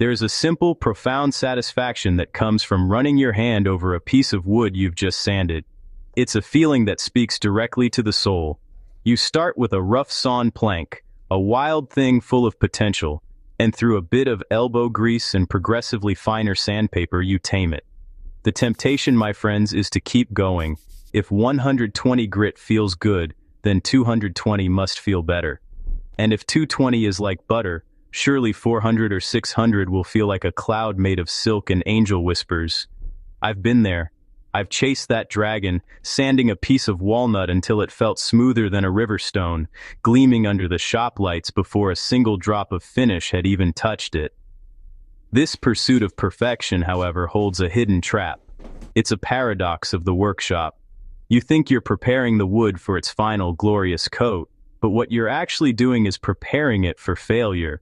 There's a simple, profound satisfaction that comes from running your hand over a piece of wood you've just sanded. It's a feeling that speaks directly to the soul. You start with a rough sawn plank, a wild thing full of potential, and through a bit of elbow grease and progressively finer sandpaper you tame it. The temptation, my friends, is to keep going. If 120 grit feels good, then 220 must feel better. And if 220 is like butter, surely 400 or 600 will feel like a cloud made of silk and angel whispers. I've been there. I've chased that dragon, sanding a piece of walnut until it felt smoother than a river stone, gleaming under the shop lights before a single drop of finish had even touched it. This pursuit of perfection, however, holds a hidden trap. It's a paradox of the workshop. You think you're preparing the wood for its final glorious coat, but what you're actually doing is preparing it for failure.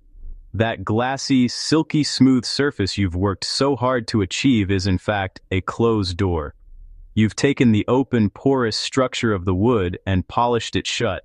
That glassy, silky smooth surface you've worked so hard to achieve is in fact a closed door. You've taken the open, porous structure of the wood and polished it shut.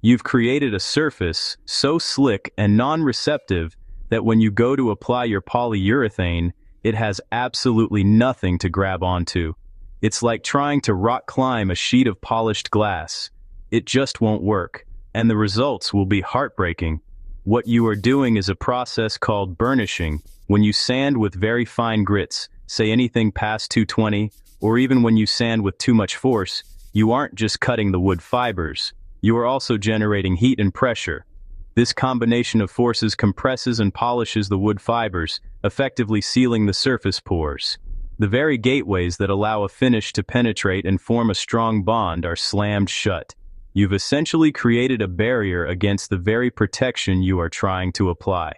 You've created a surface so slick and non-receptive that when you go to apply your polyurethane, it has absolutely nothing to grab onto. It's like trying to rock climb a sheet of polished glass. It just won't work, and the results will be heartbreaking. What you are doing is a process called burnishing. When you sand with very fine grits, say anything past 220, or even when you sand with too much force, you aren't just cutting the wood fibers. You are also generating heat and pressure. This combination of forces compresses and polishes the wood fibers, effectively sealing the surface pores. The very gateways that allow a finish to penetrate and form a strong bond are slammed shut. You've essentially created a barrier against the very protection you are trying to apply.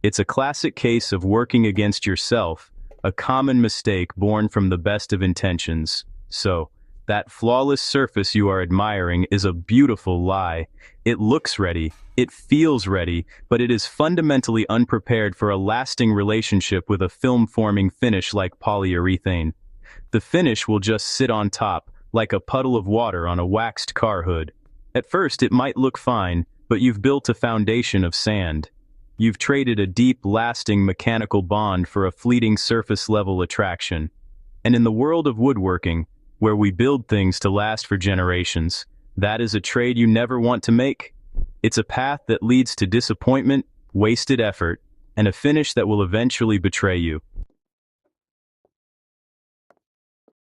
It's a classic case of working against yourself, a common mistake born from the best of intentions. So, that flawless surface you are admiring is a beautiful lie. It looks ready, it feels ready, but it is fundamentally unprepared for a lasting relationship with a film-forming finish like polyurethane. The finish will just sit on top, like a puddle of water on a waxed car hood. At first it might look fine, but you've built a foundation of sand. You've traded a deep, lasting mechanical bond for a fleeting surface-level attraction. And in the world of woodworking, where we build things to last for generations, that is a trade you never want to make. It's a path that leads to disappointment, wasted effort, and a finish that will eventually betray you.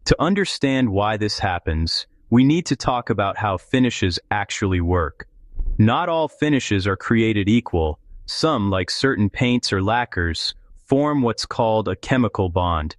To understand why this happens, we need to talk about how finishes actually work. Not all finishes are created equal. Some, like certain paints or lacquers, form what's called a chemical bond.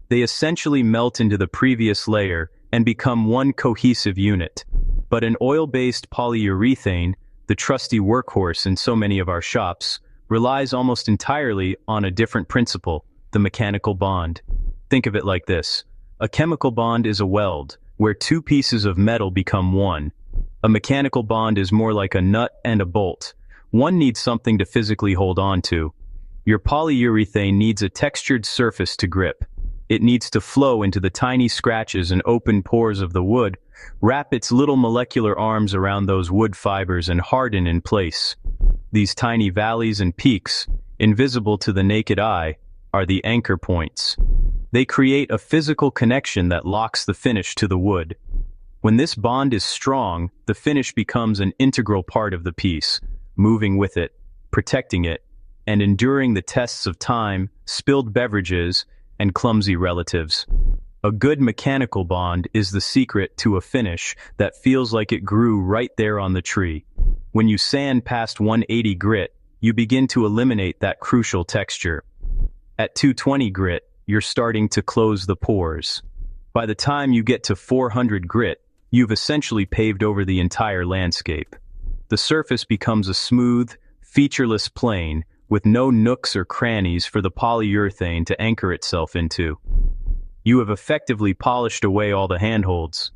They essentially melt into the previous layer and become one cohesive unit. But an oil-based polyurethane, the trusty workhorse in so many of our shops, relies almost entirely on a different principle, the mechanical bond. Think of it like this. A chemical bond is a weld, where two pieces of metal become one. A mechanical bond is more like a nut and a bolt. One needs something to physically hold on to. Your polyurethane needs a textured surface to grip. It needs to flow into the tiny scratches and open pores of the wood, wrap its little molecular arms around those wood fibers and harden in place. These tiny valleys and peaks, invisible to the naked eye, are the anchor points. They create a physical connection that locks the finish to the wood. When this bond is strong, the finish becomes an integral part of the piece, moving with it, protecting it, and enduring the tests of time, spilled beverages, and clumsy relatives. A good mechanical bond is the secret to a finish that feels like it grew right there on the tree. When you sand past 180 grit, you begin to eliminate that crucial texture. At 220 grit, you're starting to close the pores. By the time you get to 400 grit, you've essentially paved over the entire landscape. The surface becomes a smooth, featureless plane with no nooks or crannies for the polyurethane to anchor itself into. You have effectively polished away all the handholds.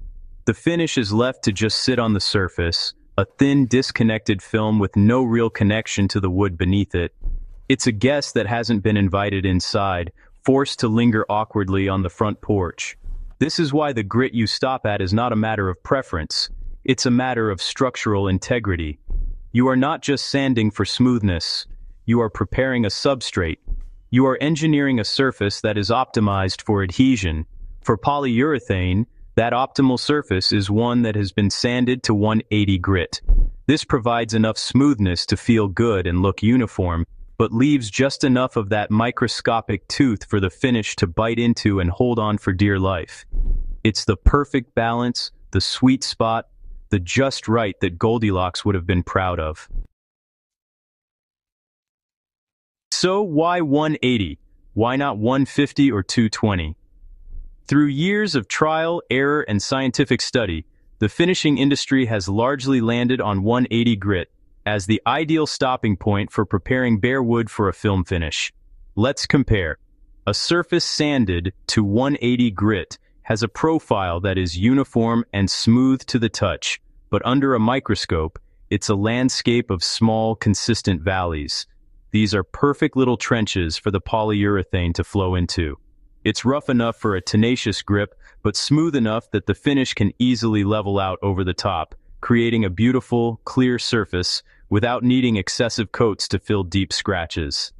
The finish is left to just sit on the surface, a thin, disconnected film with no real connection to the wood beneath it. It's a guest that hasn't been invited inside, forced to linger awkwardly on the front porch. This is why the grit you stop at is not a matter of preference. It's a matter of structural integrity. You are not just sanding for smoothness. You are preparing a substrate, You are engineering a surface that is optimized for adhesion. For polyurethane, that optimal surface is one that has been sanded to 180 grit. This provides enough smoothness to feel good and look uniform, but leaves just enough of that microscopic tooth for the finish to bite into and hold on for dear life. It's the perfect balance, the sweet spot, the just right that Goldilocks would have been proud of. So why 180? Why not 150 or 220? Through years of trial, error, and scientific study, the finishing industry has largely landed on 180 grit as the ideal stopping point for preparing bare wood for a film finish. Let's compare. A surface sanded to 180 grit has a profile that is uniform and smooth to the touch, but under a microscope, it's a landscape of small, consistent valleys. These are perfect little trenches for the polyurethane to flow into. It's rough enough for a tenacious grip, but smooth enough that the finish can easily level out over the top, creating a beautiful, clear surface without needing excessive coats to fill deep scratches.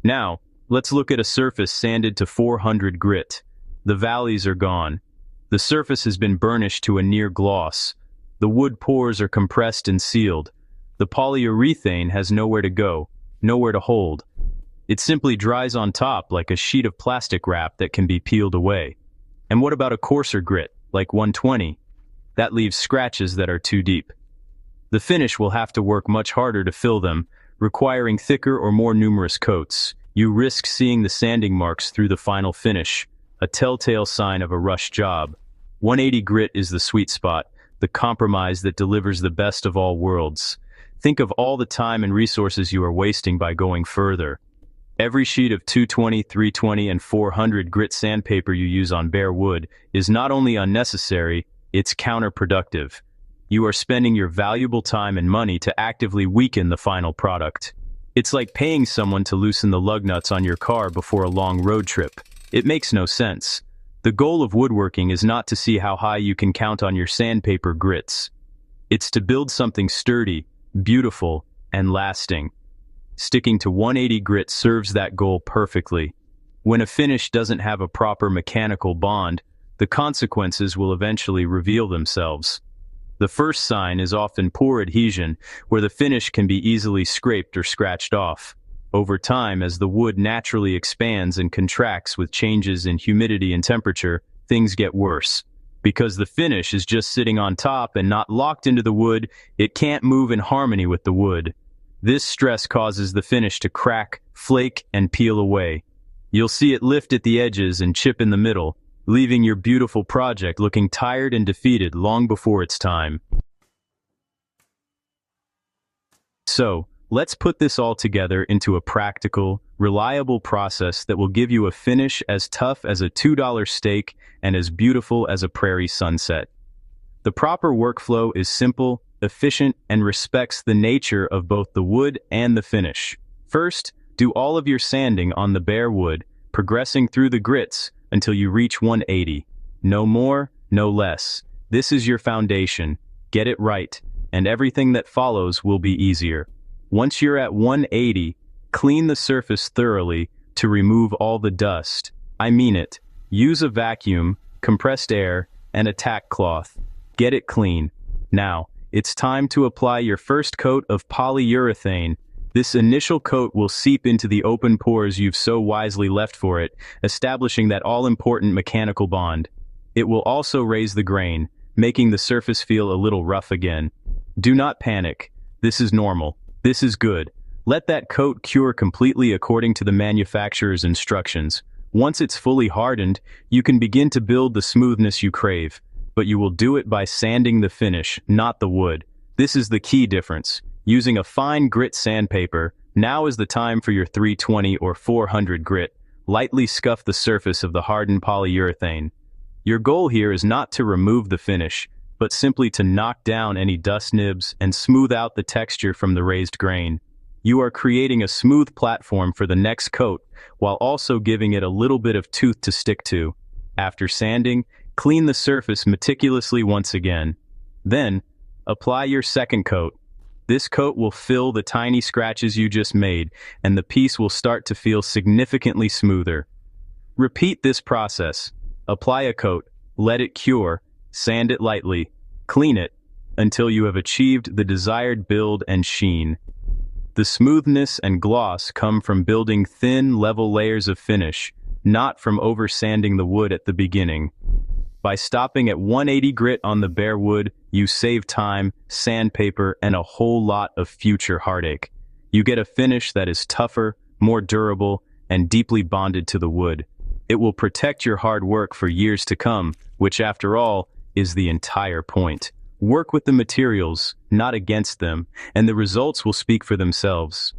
Now, let's look at a surface sanded to 400 grit. The valleys are gone. The surface has been burnished to a near gloss. The wood pores are compressed and sealed. The polyurethane has nowhere to go, nowhere to hold. It simply dries on top like a sheet of plastic wrap that can be peeled away. And what about a coarser grit, like 120? That leaves scratches that are too deep. The finish will have to work much harder to fill them, requiring thicker or more numerous coats. You risk seeing the sanding marks through the final finish, a telltale sign of a rushed job. 180 grit is the sweet spot, the compromise that delivers the best of all worlds. Think of all the time and resources you are wasting by going further. Every sheet of 220, 320, and 400 grit sandpaper you use on bare wood is not only unnecessary, it's counterproductive. You are spending your valuable time and money to actively weaken the final product. It's like paying someone to loosen the lug nuts on your car before a long road trip. It makes no sense. The goal of woodworking is not to see how high you can count on your sandpaper grits. It's to build something sturdy, beautiful, and lasting. Sticking to 180 grit serves that goal perfectly. When a finish doesn't have a proper mechanical bond, the consequences will eventually reveal themselves. The first sign is often poor adhesion, where the finish can be easily scraped or scratched off. Over time, as the wood naturally expands and contracts with changes in humidity and temperature, things get worse. Because the finish is just sitting on top and not locked into the wood, it can't move in harmony with the wood. This stress causes the finish to crack, flake, and peel away. You'll see it lift at the edges and chip in the middle, leaving your beautiful project looking tired and defeated long before its time. So, let's put this all together into a practical, reliable process that will give you a finish as tough as a $2 steak and as beautiful as a prairie sunset. The proper workflow is simple, efficient, and respects the nature of both the wood and the finish. First, do all of your sanding on the bare wood, progressing through the grits until you reach 180. No more, no less. This is your foundation. Get it right, and everything that follows will be easier. Once you're at 180, clean the surface thoroughly to remove all the dust. I mean it. Use a vacuum, compressed air, and a tack cloth. Get it clean. Now, it's time to apply your first coat of polyurethane. This initial coat will seep into the open pores you've so wisely left for it, establishing that all-important mechanical bond. It will also raise the grain, making the surface feel a little rough again. Do not panic. This is normal. This is good. Let that coat cure completely according to the manufacturer's instructions. Once it's fully hardened, you can begin to build the smoothness you crave. But you will do it by sanding the finish, not the wood. This is the key difference. Using a fine grit sandpaper, now is the time for your 320 or 400 grit. Lightly scuff the surface of the hardened polyurethane. Your goal here is not to remove the finish, but simply to knock down any dust nibs and smooth out the texture from the raised grain. You are creating a smooth platform for the next coat, while also giving it a little bit of tooth to stick to. After sanding, clean the surface meticulously once again. Then, apply your second coat. This coat will fill the tiny scratches you just made, and the piece will start to feel significantly smoother. Repeat this process. Apply a coat, let it cure, sand it lightly, clean it, until you have achieved the desired build and sheen. The smoothness and gloss come from building thin, level layers of finish, not from over-sanding the wood at the beginning. By stopping at 180 grit on the bare wood, you save time, sandpaper, and a whole lot of future heartache. You get a finish that is tougher, more durable, and deeply bonded to the wood. It will protect your hard work for years to come, which after all, is the entire point. Work with the materials, not against them, and the results will speak for themselves.